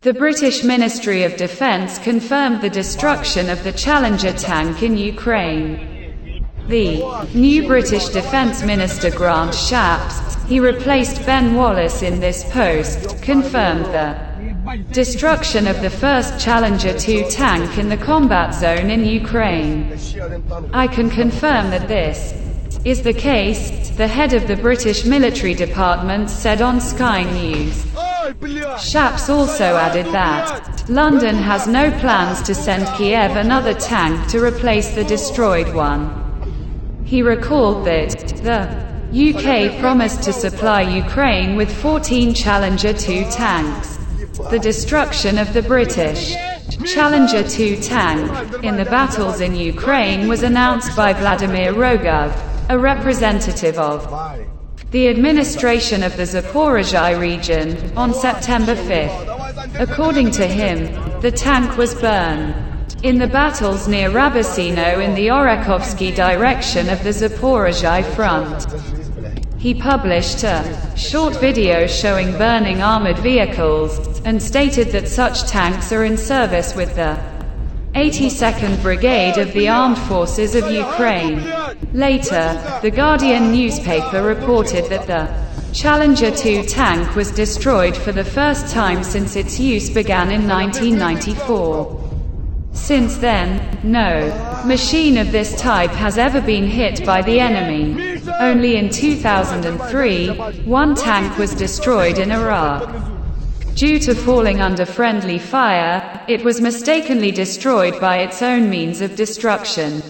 The British Ministry of Defence confirmed the destruction of the Challenger tank in Ukraine. The new British Defence Minister Grant Shapps, he replaced Ben Wallace in this post, confirmed the destruction of the first Challenger 2 tank in the combat zone in Ukraine. "I can confirm that this is the case," the head of the British military department said on Sky News. Shapps also added that London has no plans to send Kiev another tank to replace the destroyed one. He recalled that the UK promised to supply Ukraine with 14 Challenger 2 tanks. The destruction of the British Challenger 2 tank in the battles in Ukraine was announced by Vladimir Rogov, a representative of the administration of the Zaporizhzhia region, on September 5. According to him, the tank was burned in the battles near Rabasino in the Orekhovsky direction of the Zaporizhzhia front. He published a short video showing burning armored vehicles, and stated that such tanks are in service with the 82nd Brigade of the Armed Forces of Ukraine. Later, The Guardian newspaper reported that the Challenger 2 tank was destroyed for the first time since its use began in 1994. Since then, no machine of this type has ever been hit by the enemy. Only in 2003, one tank was destroyed in Iraq. Due to falling under friendly fire, it was mistakenly destroyed by its own means of destruction.